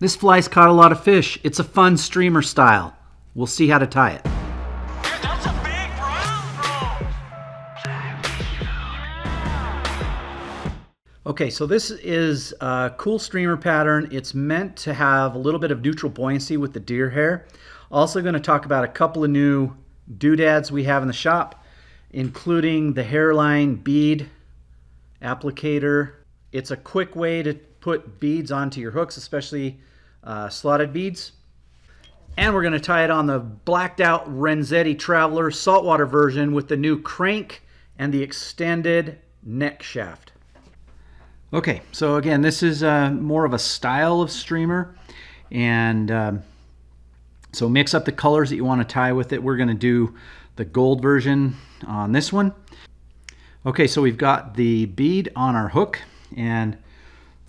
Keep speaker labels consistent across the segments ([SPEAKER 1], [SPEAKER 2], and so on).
[SPEAKER 1] This fly's caught a lot of fish. It's a fun streamer style. We'll see how to tie it.
[SPEAKER 2] That's a big brown.
[SPEAKER 1] Okay, so this is a cool streamer pattern. It's meant to have a little bit of neutral buoyancy with the deer hair. Also going to talk about a couple of new doodads we have in the shop, including the hairline bead applicator. It's a quick way to put beads onto your hooks, especially slotted beads. And we're going to tie it on the blacked out Renzetti Traveler saltwater version with the new crank and the extended neck shaft. Okay, so again, this is more of a style of streamer, and so mix up the colors that you want to tie with it. We're going to do the gold version on this one. Okay, so we've got the bead on our hook, and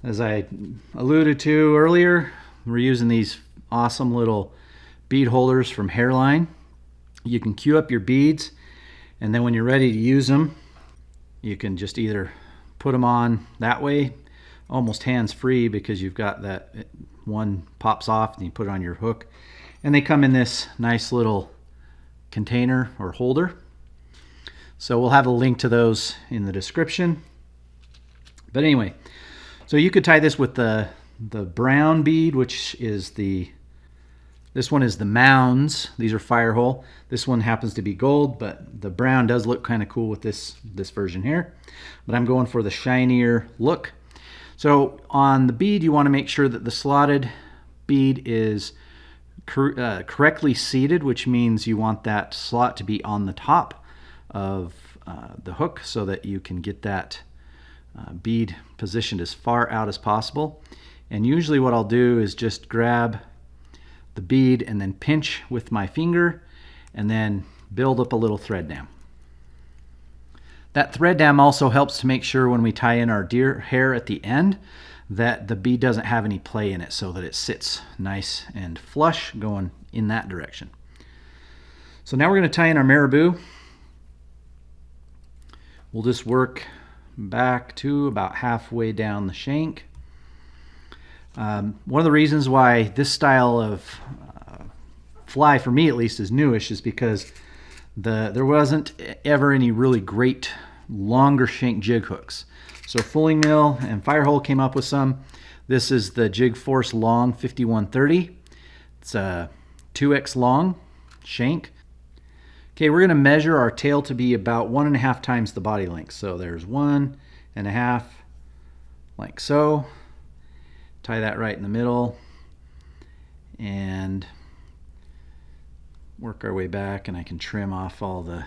[SPEAKER 1] as I alluded to earlier, we're using these awesome little bead holders from Hairline. You can queue up your beads, and then when you're ready to use them, you can just either put them on that way, almost hands-free, because you've got that one pops off and you put it on your hook. And they come in this nice little container or holder. So we'll have a link to those in the description. But anyway, so you could tie this with the brown bead, which is this one is the Mounds. These are Firehole. This one happens to be gold, but the brown does look kind of cool with this version here. But I'm going for the shinier look. So on the bead, you want to make sure that the slotted bead is correctly seated, which means you want that slot to be on the top of the hook so that you can get that bead positioned as far out as possible. And usually what I'll do is just grab the bead and then pinch with my finger and then build up a little thread dam. That thread dam also helps to make sure when we tie in our deer hair at the end that the bead doesn't have any play in it, so that it sits nice and flush going in that direction. So now we're going to tie in our Marabou. We'll just work back to about halfway down the shank. One of the reasons why this style of fly, for me at least, is newish is because there wasn't ever any really great longer shank jig hooks. So Fulling Mill and Firehole came up with some. This is the Jig Force Long 5130. It's a 2x long shank. Okay, we're going to measure our tail to be about 1.5 times the body length. So there's 1.5, like so. Tie that right in the middle and work our way back, and I can trim off all the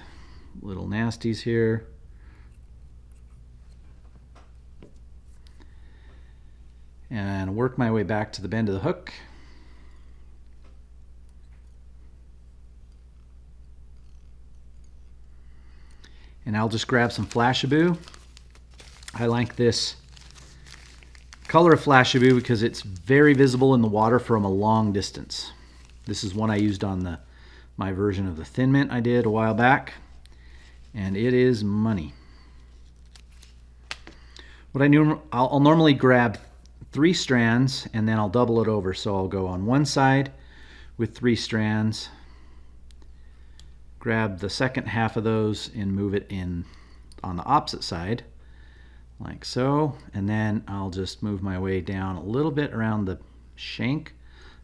[SPEAKER 1] little nasties here. And work my way back to the bend of the hook. And I'll just grab some Flashabou. I like this color of Flashabou because it's very visible in the water from a long distance. This is one I used on my version of the Thin Mint I did a while back, and it is money. I'll normally grab 3 strands and then I'll double it over. So I'll go on one side with 3 strands, grab the second half of those and move it in on the opposite side, like so, and then I'll just move my way down a little bit around the shank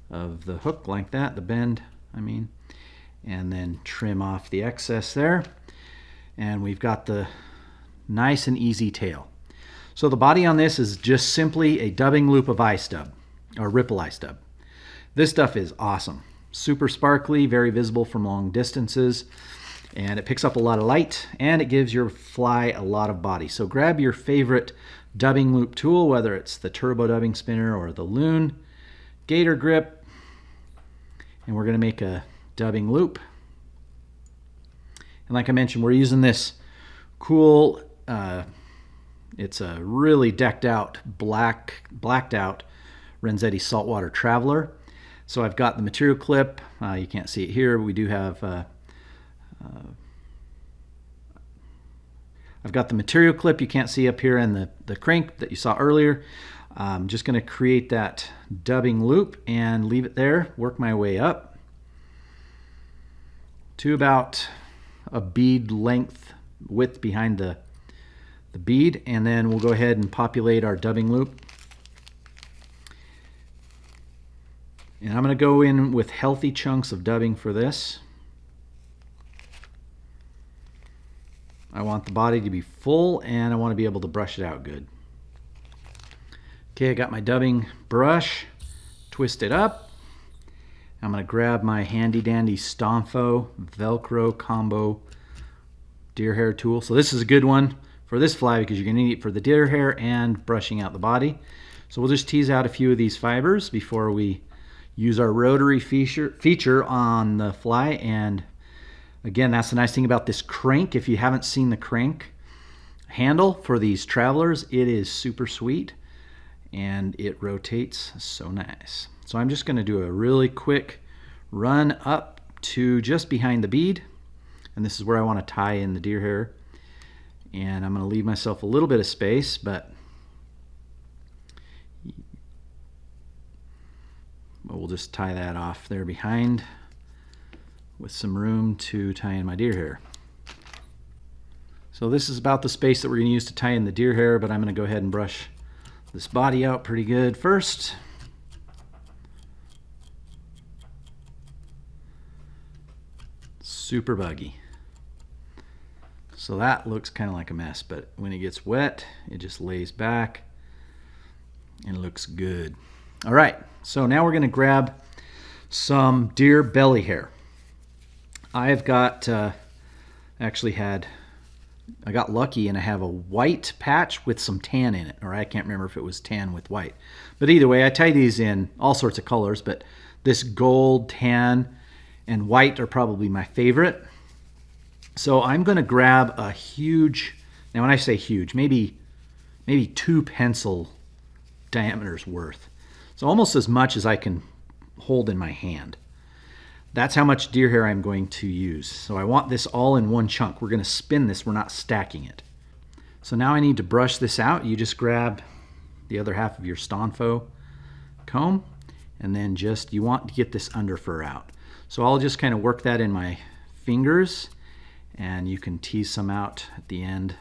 [SPEAKER 1] of the hook like that, the bend, I mean, and then trim off the excess there. And we've got the nice and easy tail. So the body on this is just simply a dubbing loop of eye stub, or ripple eye stub. This stuff is awesome. Super sparkly, very visible from long distances, and it picks up a lot of light, and it gives your fly a lot of body. So grab your favorite dubbing loop tool, whether it's the turbo dubbing spinner or the Loon Gator Grip, and we're going to make a dubbing loop. And like I mentioned, we're using this cool, it's a really decked out, blacked out Renzetti Saltwater Traveler. So I've got the material clip. You can't see it here, but we do have I've got the material clip you can't see up here, and the crank that you saw earlier. I'm just going to create that dubbing loop and leave it there, work my way up to about a bead length width behind the bead, and then we'll go ahead and populate our dubbing loop. And I'm going to go in with healthy chunks of dubbing for this. I want the body to be full, and I want to be able to brush it out good. Okay, I got my dubbing brush, twist it up. I'm going to grab my handy dandy Stomfo Velcro combo deer hair tool. So this is a good one for this fly because you're going to need it for the deer hair and brushing out the body. So we'll just tease out a few of these fibers before we use our rotary feature on the fly. And again, that's the nice thing about this crank. If you haven't seen the crank handle for these travelers, it is super sweet and it rotates so nice. So I'm just going to do a really quick run up to just behind the bead, and this is where I want to tie in the deer hair. And I'm going to leave myself a little bit of space, but we'll just tie that off there behind with some room to tie in my deer hair. So this is about the space that we're going to use to tie in the deer hair, but I'm going to go ahead and brush this body out pretty good first. Super buggy. So that looks kind of like a mess, but when it gets wet, it just lays back and looks good. All right, so now we're going to grab some deer belly hair. I've got, I got lucky and I have a white patch with some tan in it, or I can't remember if it was tan with white. But either way, I tie these in all sorts of colors, but this gold, tan, and white are probably my favorite. So I'm going to grab a huge, now when I say huge, maybe 2 pencil diameters worth. So almost as much as I can hold in my hand. That's how much deer hair I'm going to use. So I want this all in one chunk. We're going to spin this, we're not stacking it. So now I need to brush this out. You just grab the other half of your Stomfo comb, and then you want to get this under fur out. So I'll just kind of work that in my fingers, and you can tease some out at the end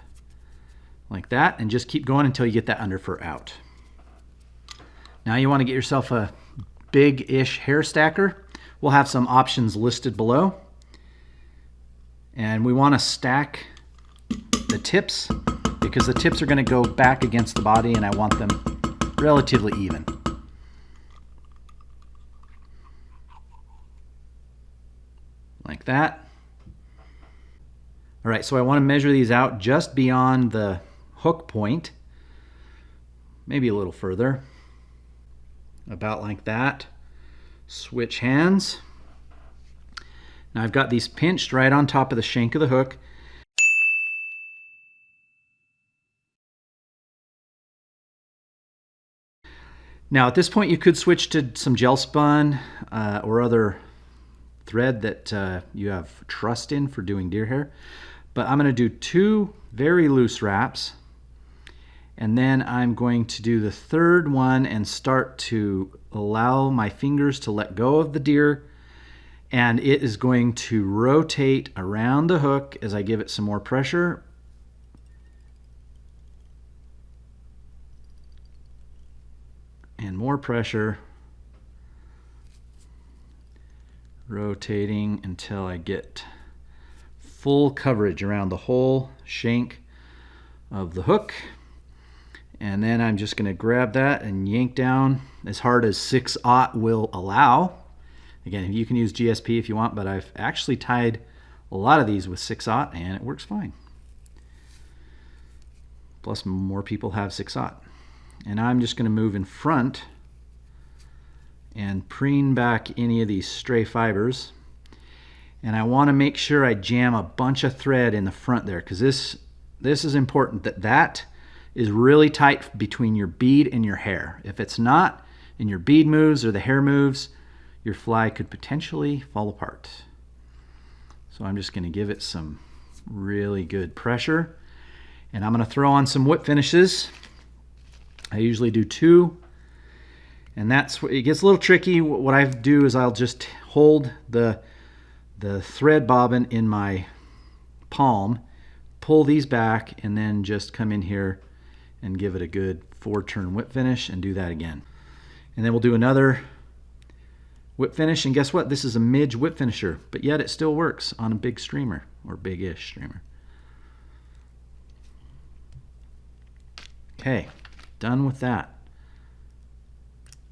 [SPEAKER 1] like that, and just keep going until you get that under fur out. Now you want to get yourself a big-ish hair stacker. We'll have some options listed below. And we want to stack the tips because the tips are going to go back against the body, and I want them relatively even. Like that. All right, so I want to measure these out just beyond the hook point, maybe a little further, about like that. Switch hands. Now I've got these pinched right on top of the shank of the hook. Now at this point you could switch to some gel spun or other thread that you have trust in for doing deer hair. But I'm going to do 2 very loose wraps, and then I'm going to do the third one and start to allow my fingers to let go of the deer, and it is going to rotate around the hook as I give it some more pressure. And more pressure. Rotating until I get full coverage around the whole shank of the hook. And then I'm just going to grab that and yank down as hard as 6/0 will allow. Again, you can use GSP if you want, but I've actually tied a lot of these with 6/0 and it works fine. Plus more people have 6/0. And I'm just going to move in front and preen back any of these stray fibers. And I want to make sure I jam a bunch of thread in the front there, because this is important, that is really tight between your bead and your hair. If it's not, and your bead moves or the hair moves, your fly could potentially fall apart. So I'm just going to give it some really good pressure. And I'm going to throw on some whip finishes. I usually do 2, and that's where it gets a little tricky. What I do is I'll just hold the thread bobbin in my palm, pull these back, and then just come in here and give it a good 4-turn whip finish and do that again. And then we'll do another whip finish, and guess what? This is a midge whip finisher, but yet it still works on a big streamer, or big-ish streamer. Okay, done with that.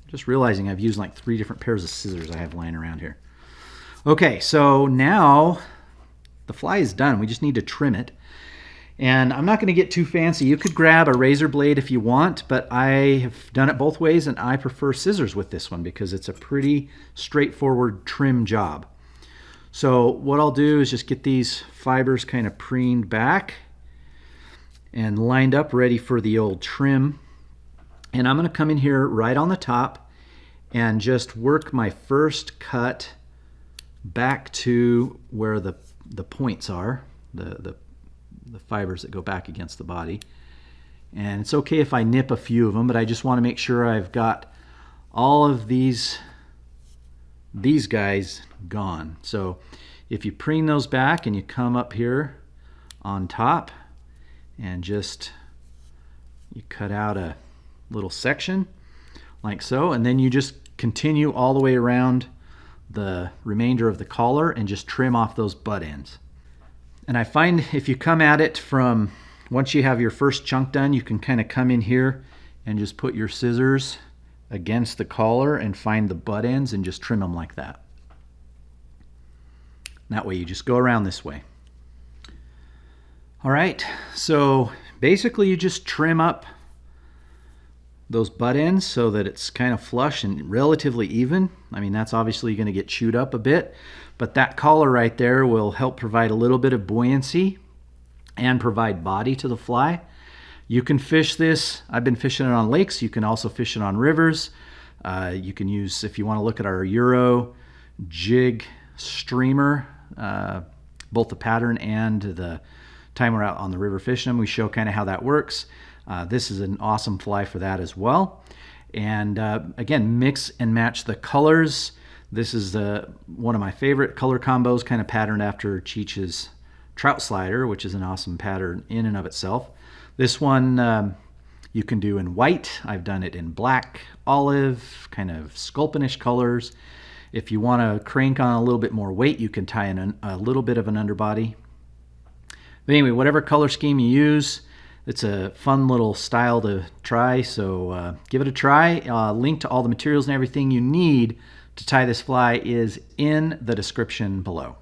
[SPEAKER 1] Just realizing I've used like 3 different pairs of scissors I have lying around here. Okay, so now the fly is done. We just need to trim it. And I'm not going to get too fancy. You could grab a razor blade if you want, but I have done it both ways, and I prefer scissors with this one because it's a pretty straightforward trim job. So what I'll do is just get these fibers kind of preened back and lined up ready for the old trim. And I'm going to come in here right on the top and just work my first cut back to where the points are, the fibers that go back against the body. And it's okay if I nip a few of them, but I just want to make sure I've got all of these guys gone. So if you preen those back and you come up here on top and just you cut out a little section like so, and then you just continue all the way around the remainder of the collar and just trim off those butt ends. And I find if you come at it from, once you have your first chunk done, you can kind of come in here and just put your scissors against the collar and find the butt ends and just trim them like that. That way you just go around this way. All right, so basically you just trim up those butt ends so that it's kind of flush and relatively even. I mean, that's obviously going to get chewed up a bit, but that collar right there will help provide a little bit of buoyancy and provide body to the fly. You can fish this. I've been fishing it on lakes. You can also fish it on rivers. You can use, if you want to look at our Euro jig streamer, both the pattern and the time we're out on the river fishing them, we show kind of how that works. This is an awesome fly for that as well. And again, mix and match the colors. This is one of my favorite color combos, kind of patterned after Cheech's trout slider, which is an awesome pattern in and of itself. This one you can do in white. I've done it in black, olive, kind of sculpinish colors. If you want to crank on a little bit more weight, you can tie in a little bit of an underbody. But anyway, whatever color scheme you use, it's a fun little style to try, so give it a try. Link to all the materials and everything you need to tie this fly is in the description below.